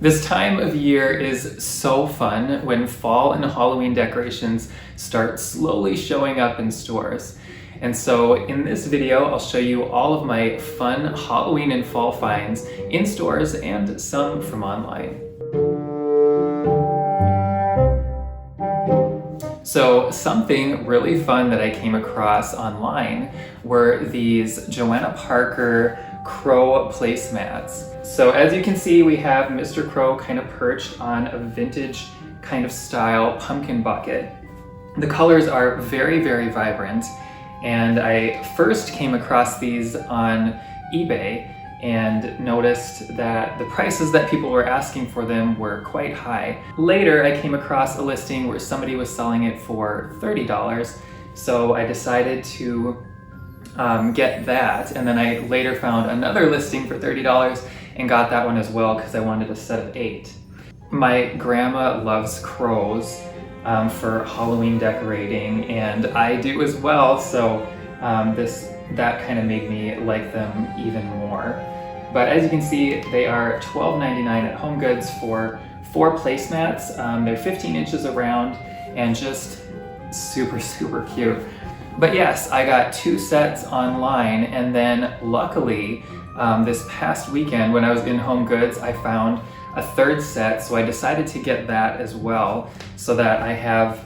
This time of year is so fun when fall and Halloween decorations start slowly showing up in stores. And so in this video, I'll show you all of my fun Halloween and fall finds in stores and some from online. So something really fun that I came across online were these Johanna crow placemats. So as you can see, we have Mr. Crow kind of perched on a vintage kind of style pumpkin bucket. The colors are very, very vibrant. And I first came across these on eBay and noticed that the prices that people were asking for them were quite high. Later, I came across a listing where somebody was selling it for $30. So I decided to get that, and then I later found another listing for $30 and got that one as well because I wanted a set of 8. My grandma loves crows for Halloween decorating, and I do as well, so that kind of made me like them even more. But as you can see, they are $12.99 at HomeGoods for 4 placemats. They're 15 inches around and just super, super cute. But yes, I got 2 sets online, and then luckily this past weekend when I was in HomeGoods, I found a 3rd set, so I decided to get that as well so that I have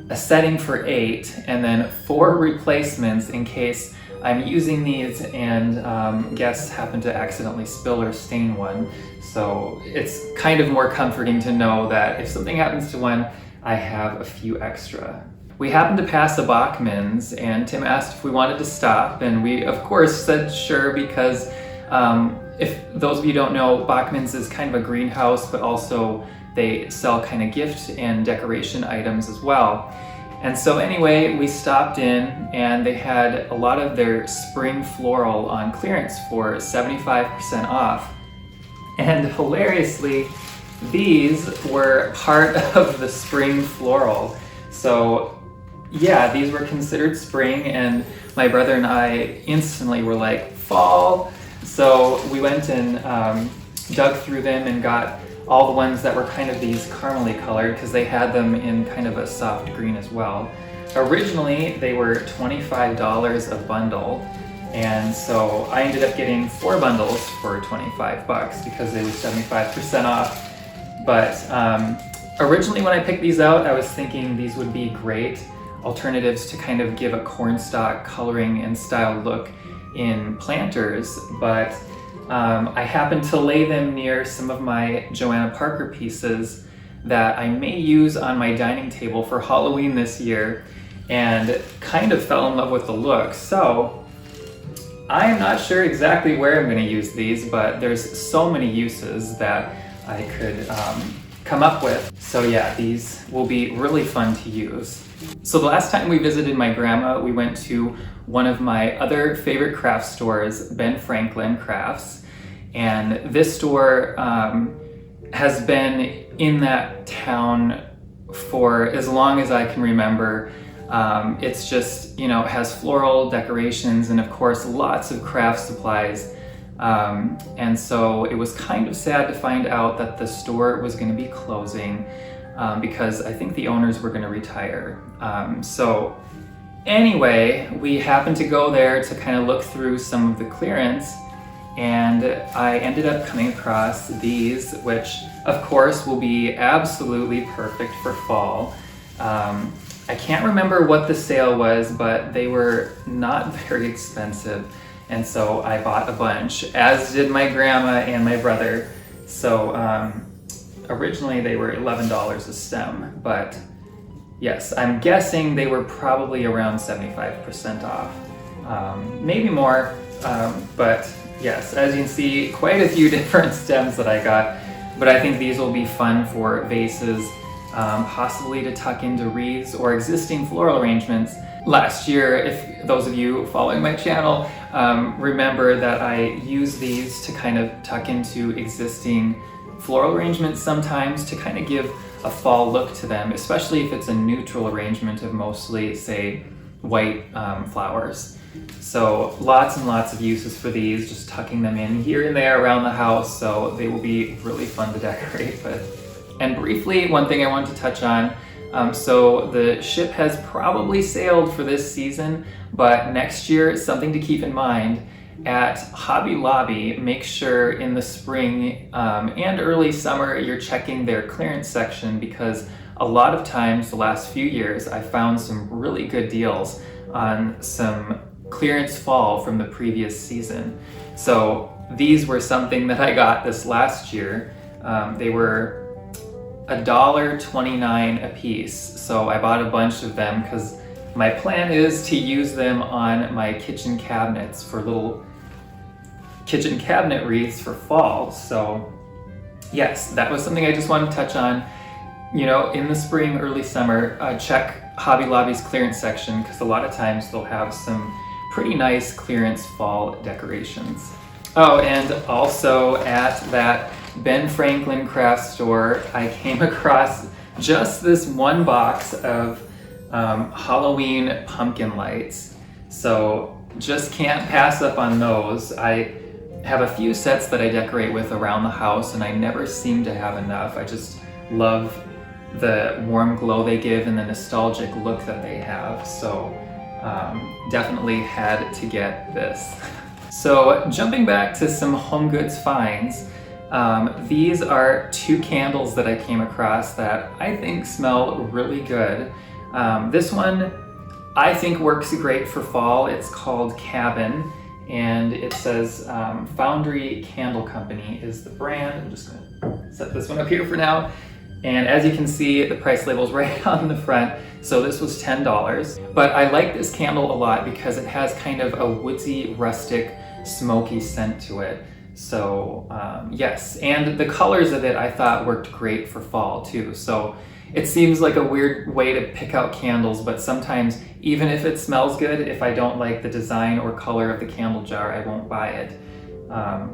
a setting for 8 and then 4 replacements in case I'm using these and guests happen to accidentally spill or stain one. So it's kind of more comforting to know that if something happens to one, I have a few extra. We happened to pass a Bachman's, and Tim asked if we wanted to stop, and we of course said sure, because if those of you don't know, Bachman's is kind of a greenhouse, but also they sell kind of gift and decoration items as well. And so anyway, we stopped in and they had a lot of their spring floral on clearance for 75% off. And hilariously, these were part of the spring floral. So yeah, these were considered spring, and my brother and I instantly were like, fall. So we went and dug through them and got all the ones that were kind of these caramely colored, because they had them in kind of a soft green as well. Originally, they were $25 a bundle, and so I ended up getting 4 bundles for $25 because they were 75% off. But originally when I picked these out, I was thinking these would be great alternatives to kind of give a cornstalk coloring and style look in planters, but I happened to lay them near some of my Johanna pieces that I may use on my dining table for Halloween this year, and kind of fell in love with the look. So I am not sure exactly where I'm going to use these, but there's so many uses that I could come up with. So yeah, these will be really fun to use. So the last time we visited my grandma, we went to one of my other favorite craft stores, Ben Franklin Crafts. And this store has been in that town for as long as I can remember. It's just, you know, has floral decorations and of course lots of craft supplies. And so it was kind of sad to find out that the store was going to be closing because I think the owners were going to retire. So anyway, we happened to go there to kind of look through some of the clearance, and I ended up coming across these, which of course will be absolutely perfect for fall. I can't remember what the sale was, but they were not very expensive. And so I bought a bunch, as did my grandma and my brother. So originally they were $11 a stem, but yes, I'm guessing they were probably around 75% off. Maybe more, but yes, as you can see, quite a few different stems that I got. But I think these will be fun for vases, possibly to tuck into wreaths or existing floral arrangements. Last year, if those of you following my channel remember that I use these to kind of tuck into existing floral arrangements sometimes to kind of give a fall look to them, especially if it's a neutral arrangement of mostly, say, white flowers. So lots and lots of uses for these, just tucking them in here and there around the house, so they will be really fun to decorate with. And briefly, one thing I want to touch on, so the ship has probably sailed for this season, but next year, something to keep in mind, at Hobby Lobby, make sure in the spring and early summer you're checking their clearance section, because a lot of times the last few years I found some really good deals on some clearance fall from the previous season. So these were something that I got this last year. They were $1.29 a piece, so I bought a bunch of them because my plan is to use them on my kitchen cabinets for little kitchen cabinet wreaths for fall. So yes, that was something I just wanted to touch on. You know, in the spring, early summer, check Hobby Lobby's clearance section, because a lot of times they'll have some pretty nice clearance fall decorations. Oh, and also at that Ben Franklin craft store, I came across just this one box of Halloween pumpkin lights. So just can't pass up on those. I have a few sets that I decorate with around the house, and I never seem to have enough. I just love the warm glow they give and the nostalgic look that they have. So definitely had to get this. So jumping back to some HomeGoods finds, these are 2 candles that I came across that I think smell really good. This one I think works great for fall. It's called Cabin, and it says Foundry Candle Company is the brand. I'm just gonna set this one up here for now. And as you can see, the price label's right on the front. So this was $10. But I like this candle a lot because it has kind of a woodsy, rustic, smoky scent to it. So yes, and the colors of it I thought worked great for fall too. So it seems like a weird way to pick out candles, but sometimes even if it smells good, if I don't like the design or color of the candle jar, I won't buy it.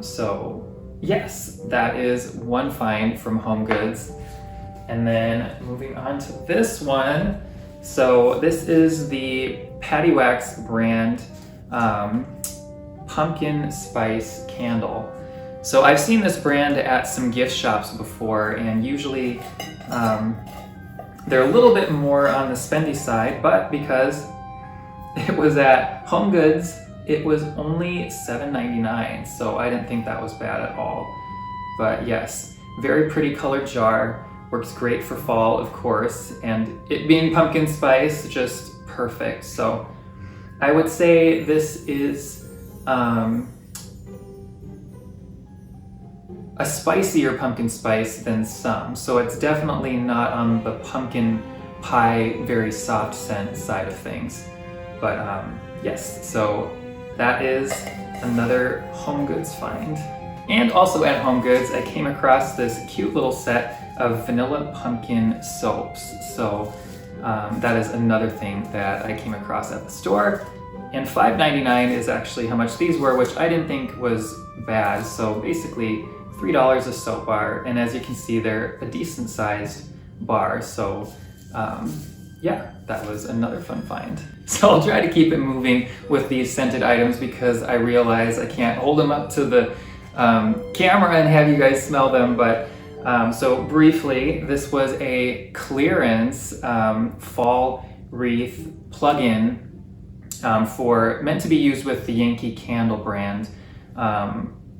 So yes, that is one find from HomeGoods. And then moving on to this one. So this is the Patty Wax brand pumpkin spice candle. So I've seen this brand at some gift shops before, and usually they're a little bit more on the spendy side, but because it was at HomeGoods, it was only $7.99, so I didn't think that was bad at all. But yes, very pretty colored jar. Works great for fall, of course, and it being pumpkin spice, just perfect. So I would say this is a spicier pumpkin spice than some. So it's definitely not on the pumpkin pie, very soft scent side of things. But yes, so that is another HomeGoods find. And also at HomeGoods, I came across this cute little set of vanilla pumpkin soaps. So that is another thing that I came across at the store. And $5.99 is actually how much these were, which I didn't think was bad. So basically $3 a soap bar. And as you can see, they're a decent sized bar. So yeah, that was another fun find. So I'll try to keep it moving with these scented items because I realize I can't hold them up to the camera and have you guys smell them, but so briefly, this was a clearance fall wreath plug-in for meant to be used with the Yankee Candle brand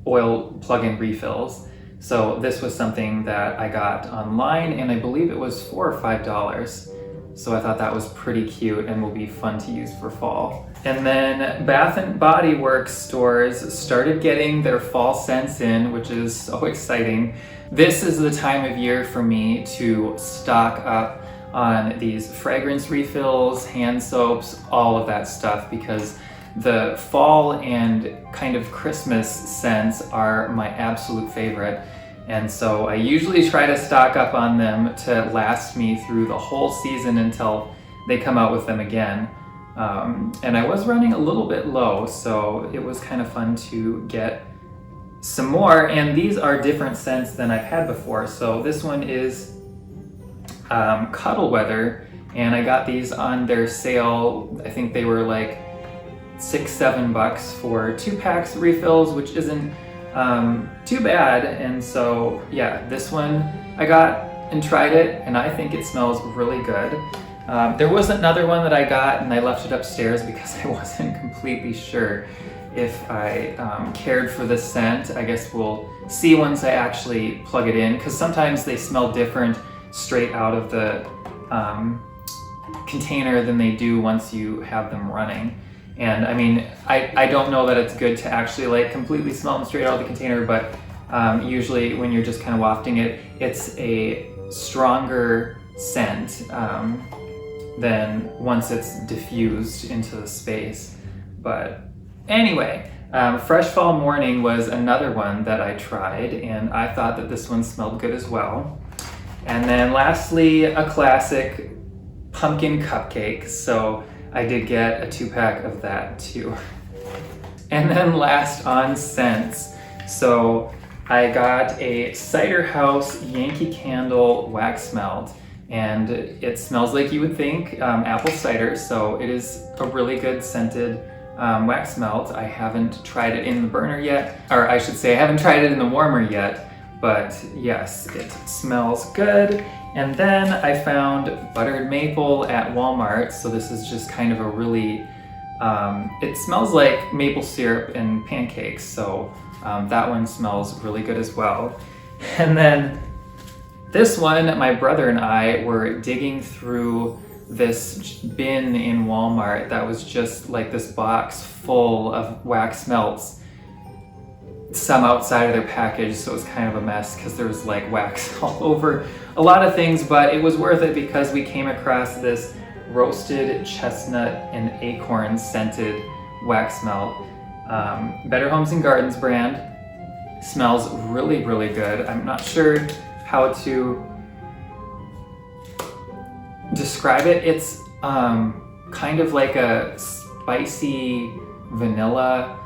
oil plug-in refills. So this was something that I got online, and I believe it was $4 or $5. So I thought that was pretty cute and will be fun to use for fall. And then Bath and Body Works stores started getting their fall scents in, which is so exciting. This is the time of year for me to stock up on these fragrance refills, hand soaps, all of that stuff, because the fall and kind of Christmas scents are my absolute favorite. And so I usually try to stock up on them to last me through the whole season until they come out with them again. And I was running a little bit low, so it was kind of fun to get some more. And these are different scents than I've had before. So this one is Cuddle Weather, and I got these on their sale. I think they were like $6-7 for 2 packs of refills, which isn't too bad. And so yeah, this one I got and tried it, and I think it smells really good. There was another one that I got and I left it upstairs because I wasn't completely sure if I cared for the scent. I guess we'll see once I actually plug it in, because sometimes they smell different straight out of the container than they do once you have them running. And I mean, I don't know that it's good to actually like completely smell them straight out of the container, but usually when you're just kind of wafting it, it's a stronger scent than once it's diffused into the space. But anyway, Fresh Fall Morning was another one that I tried, and I thought that this one smelled good as well. And then lastly, a classic, pumpkin cupcake. So I did get a 2-pack of that too. And then last on scents, so I got a Cider House Yankee Candle wax melt, and it smells like you would think, apple cider, so it is a really good scented wax melt. I haven't tried it in the burner yet, or I should say I haven't tried it in the warmer yet, but yes, it smells good. And then I found buttered maple at Walmart, so this is just kind of a really, it smells like maple syrup and pancakes, so that one smells really good as well. And then this one, my brother and I were digging through this bin in Walmart that was just like this box full of wax melts, some outside of their package, so it was kind of a mess because there was like wax all over a lot of things, but it was worth it because we came across this roasted chestnut and acorn scented wax melt. Better Homes and Gardens brand. Smells really, really good. I'm not sure how to describe it. It's kind of like a spicy vanilla,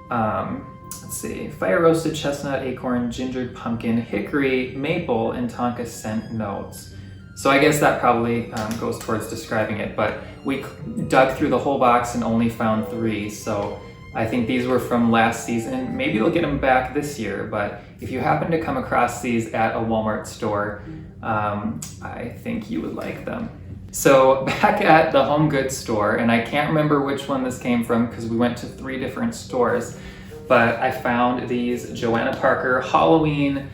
let's see, fire roasted chestnut, acorn, gingered pumpkin, hickory, maple, and tonka scent notes. So I guess that probably goes towards describing it, but we dug through the whole box and only found 3, so I think these were from last season. Maybe they'll get them back this year, but if you happen to come across these at a Walmart store, I think you would like them. So back at the HomeGoods store, and I can't remember which one this came from because we went to 3 different stores, but I found these Johanna Parker Halloween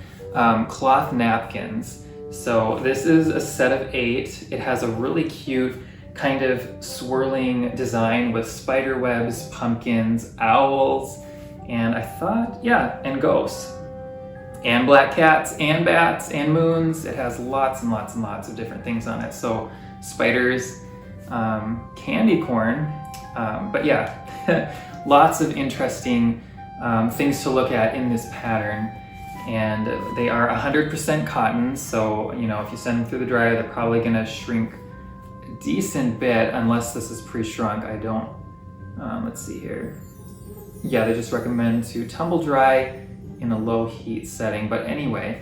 cloth napkins. So this is a set of 8. It has a really cute kind of swirling design with spider webs, pumpkins, owls, and I thought, yeah, and ghosts, and black cats, and bats, and moons. It has lots and lots and lots of different things on it. So spiders, candy corn, but yeah, lots of interesting things to look at in this pattern. And they are 100% cotton, so you know, if you send them through the dryer, they're probably gonna shrink a decent bit unless this is pre-shrunk. I don't, let's see here. Yeah, they just recommend to tumble dry in a low heat setting. But anyway,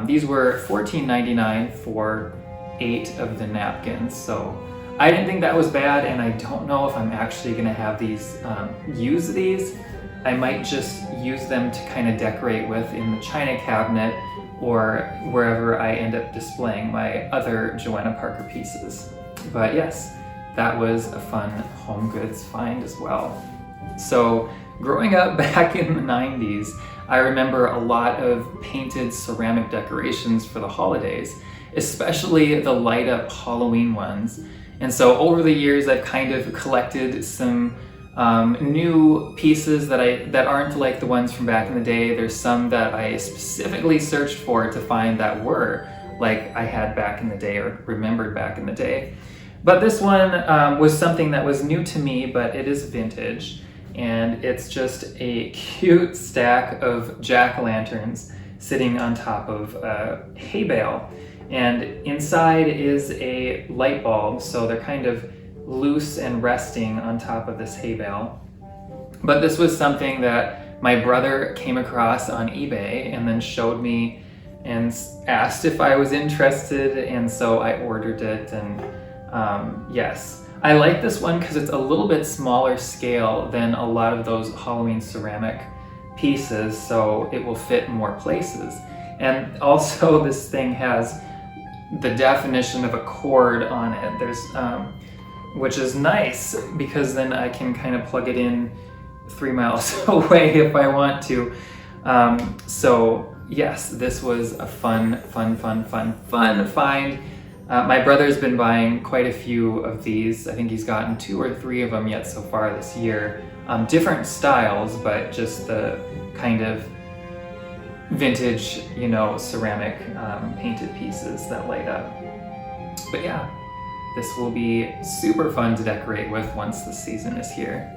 these were $14.99 for 8 of the napkins, so I didn't think that was bad, and I don't know if I'm actually gonna have these, use these. I might just use them to kind of decorate with in the china cabinet or wherever I end up displaying my other Johanna Parker pieces. But yes, that was a fun HomeGoods find as well. So growing up back in the 90s, I remember a lot of painted ceramic decorations for the holidays, especially the light up Halloween ones. And so over the years, I've kind of collected some new pieces that aren't like the ones from back in the day. There's some that I specifically searched for to find that were like I had back in the day or remembered back in the day. But this one was something that was new to me, but it is vintage, and it's just a cute stack of jack-o'-lanterns sitting on top of a hay bale. And inside is a light bulb, so they're kind of loose and resting on top of this hay bale. But this was something that my brother came across on eBay and then showed me and asked if I was interested, and so I ordered it. And yes, I like this one because it's a little bit smaller scale than a lot of those Halloween ceramic pieces, so it will fit more places. And also this thing has the definition of a cord on it. There's which is nice because then I can kind of plug it in 3 miles away if I want to. So yes, this was a fun find. My brother's been buying quite a few of these. I think he's gotten 2 or 3 of them yet so far this year. Different styles, but just the kind of vintage, you know, ceramic painted pieces that light up. But yeah, this will be super fun to decorate with once the season is here.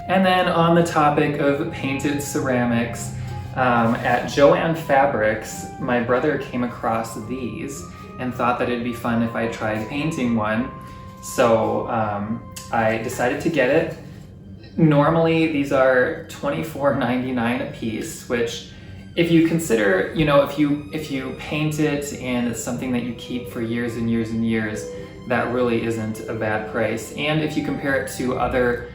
And then on the topic of painted ceramics, at Joann Fabrics, my brother came across these and thought that it'd be fun if I tried painting one. So I decided to get it. Normally these are $24.99 a piece, which if you consider, you know, if you paint it and it's something that you keep for years and years and years, that really isn't a bad price. And if you compare it to other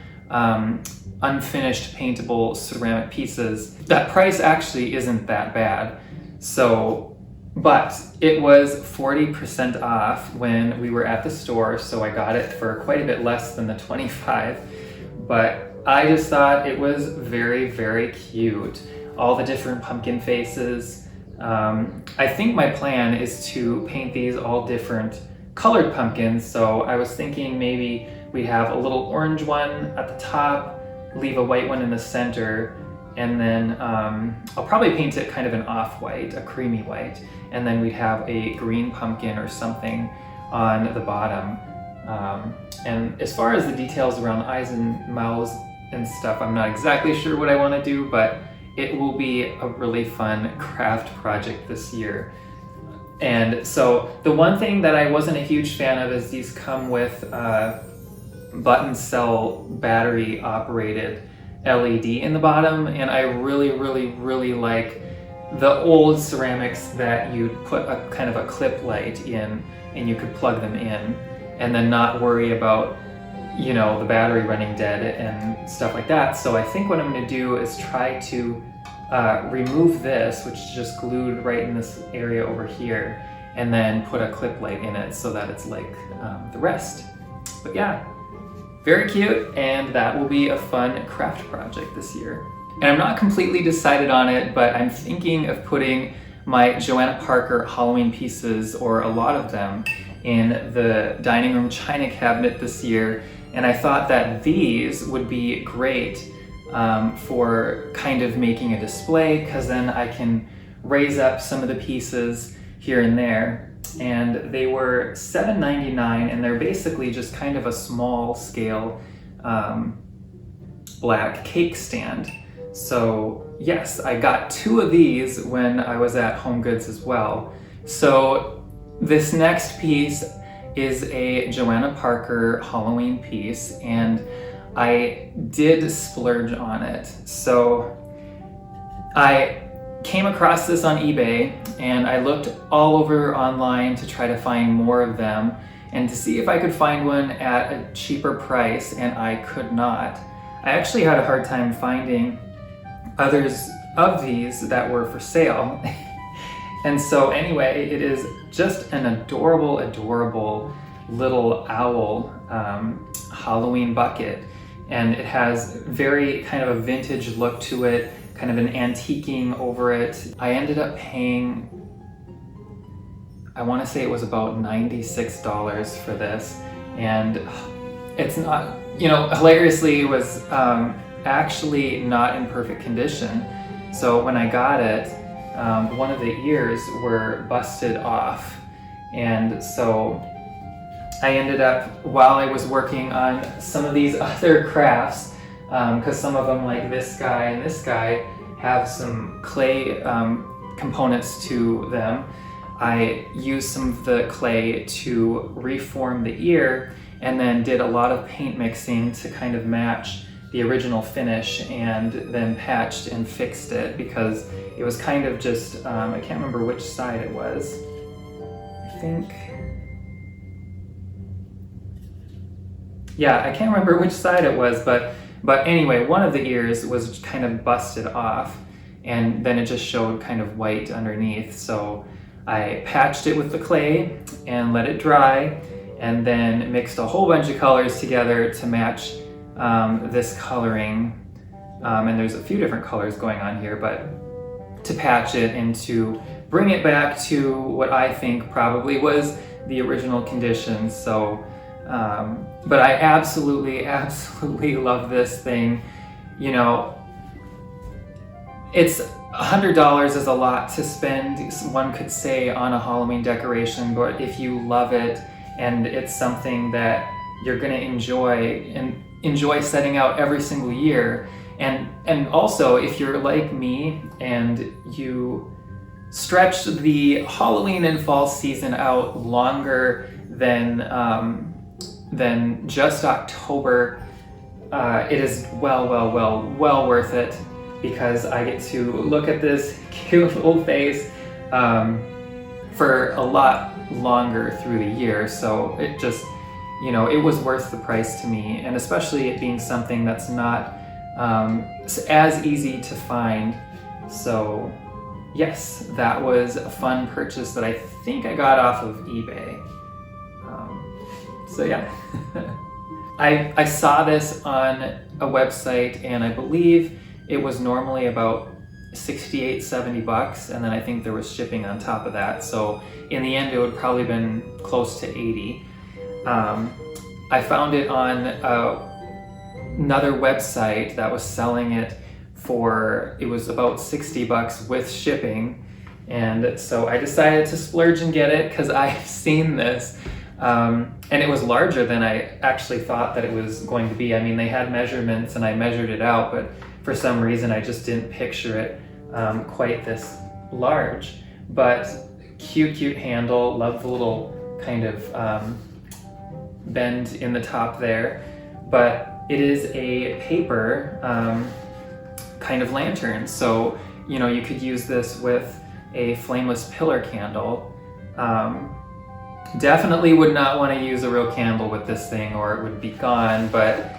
unfinished paintable ceramic pieces, that price actually isn't that bad. So, but it was 40% off when we were at the store, so I got it for quite a bit less than the 25. But I just thought it was very, very cute. All the different pumpkin faces. I think my plan is to paint these all different colored pumpkins, so I was thinking maybe we have a little orange one at the top, leave a white one in the center, and then I'll probably paint it kind of an off-white, a creamy white, and then we'd have a green pumpkin or something on the bottom. And as far as the details around the eyes and mouths and stuff, I'm not exactly sure what I want to do, but it will be a really fun craft project this year. And so the one thing that I wasn't a huge fan of is these come with button cell battery operated LED in the bottom, and I really like the old ceramics that you'd put a kind of a clip light in and you could plug them in and then not worry about, you know, the battery running dead and stuff like that. So I think what I'm going to do is try to remove this, which is just glued right in this area over here, and then put a clip light in it so that it's like the rest. But yeah, very cute, and that will be a fun craft project this year. And I'm not completely decided on it, but I'm thinking of putting my Johanna Parker Halloween pieces, or a lot of them, in the dining room china cabinet this year. And I thought that these would be great for kind of making a display, because then I can raise up some of the pieces here and there. And they were $7.99, and they're basically just kind of a small scale black cake stand. So yes, I got 2 of these when I was at HomeGoods as well. So this next piece is a Johanna Parker Halloween piece, and I did splurge on it. So I came across this on eBay, and I looked all over online to try to find more of them and to see if I could find one at a cheaper price, and I could not. I actually had a hard time finding others of these that were for sale. And so anyway, it is just an adorable little owl Halloween bucket. And it has very kind of a vintage look to it, kind of an antiquing over it. I ended up paying, I want to say it was about $96 for this. And it's not, you know, hilariously, it was actually not in perfect condition. So when I got it, one of the ears were busted off. And so I ended up, while I was working on some of these other crafts, because some of them, like this guy and this guy, have some clay components to them, I used some of the clay to reform the ear, and then did a lot of paint mixing to kind of match the original finish, and then patched and fixed it because it was kind of just, I can't remember which side it was. I think yeah, I can't remember which side it was, but anyway, one of the ears was kind of busted off, and then it just showed kind of white underneath. So I patched it with the clay and let it dry, and then mixed a whole bunch of colors together to match this coloring. And there's a few different colors going on here, but to patch it and to bring it back to what I think probably was the original conditions. So, but I absolutely love this thing. You know, it's $100 is a lot to spend, one could say, on a Halloween decoration, but if you love it and it's something that you're gonna enjoy setting out every single year, and also if you're like me and you stretch the Halloween and fall season out longer than just October, it is well worth it, because I get to look at this cute little face for a lot longer through the year. So it just, you know, it was worth the price to me, and especially it being something that's not as easy to find. So yes, that was a fun purchase that I think I got off of eBay. So yeah. I saw this on a website, and I believe it was normally about $68-70, and then I think there was shipping on top of that. So in the end, it would probably been close to $80. I found it on another website that was selling it for, it was about $60 with shipping, and so I decided to splurge and get it because I've seen this. And it was larger than I actually thought that it was going to be. I mean, they had measurements and I measured it out, but for some reason I just didn't picture it quite this large. But cute handle, love the little kind of bend in the top there. But it is a paper kind of lantern. So, you know, you could use this with a flameless pillar candle. Definitely would not want to use a real candle with this thing, or it would be gone, but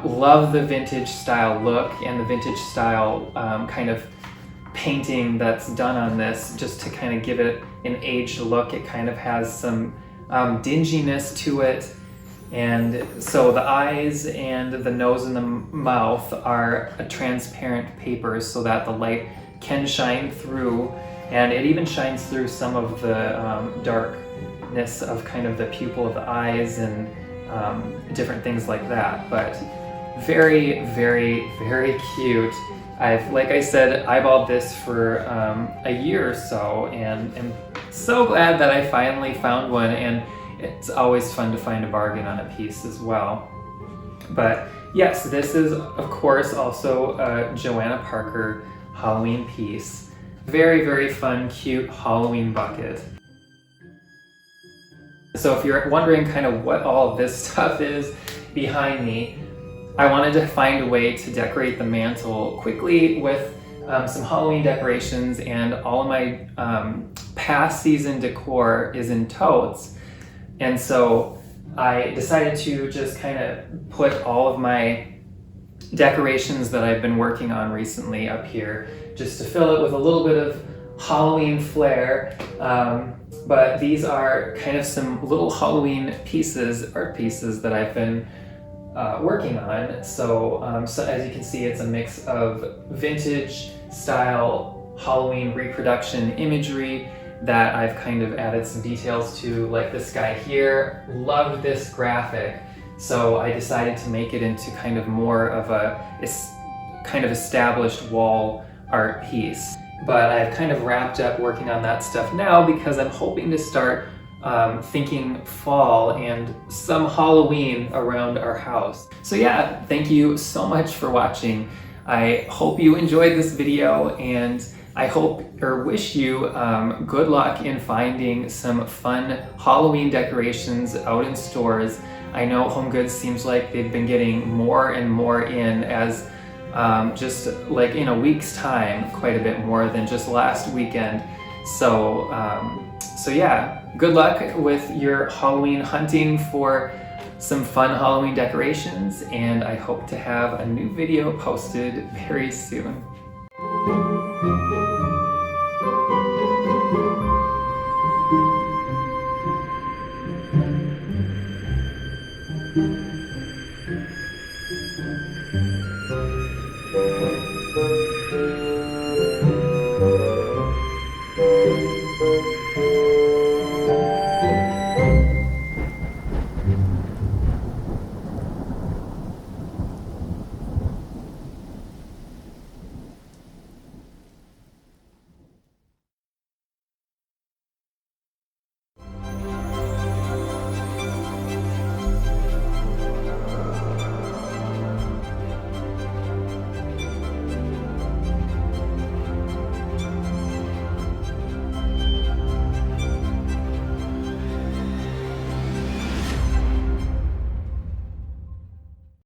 love the vintage style look and the vintage style kind of painting that's done on this, just to kind of give it an aged look. It kind of has some dinginess to it, and so the eyes and the nose and the mouth are a transparent paper so that the light can shine through, and it even shines through some of the darkness of kind of the pupil of the eyes and different things like that. But very cute. Like I said, I bought this for a year or so, and am so glad that I finally found one, and it's always fun to find a bargain on a piece as well. But yes, this is of course also a Johanna Parker Halloween piece. Very fun, cute Halloween bucket. So if you're wondering kind of what all of this stuff is behind me, I wanted to find a way to decorate the mantle quickly with some Halloween decorations, and all of my past season decor is in totes. And so I decided to just kind of put all of my decorations that I've been working on recently up here, just to fill it with a little bit of Halloween flair. But these are kind of some little Halloween pieces, art pieces, that I've been working on. So, so as you can see, it's a mix of vintage style Halloween reproduction imagery that I've kind of added some details to, like this guy here. Loved this graphic, so I decided to make it into kind of more of a kind of established wall art piece. But I've kind of wrapped up working on that stuff now, because I'm hoping to start thinking fall and some Halloween around our house. So yeah, thank you so much for watching. I hope you enjoyed this video, and I hope or wish you good luck in finding some fun Halloween decorations out in stores. I know HomeGoods seems like they've been getting more and more in, as just like in a week's time, quite a bit more than just last weekend. So so yeah, good luck with your Halloween hunting for some fun Halloween decorations, and I hope to have a new video posted very soon.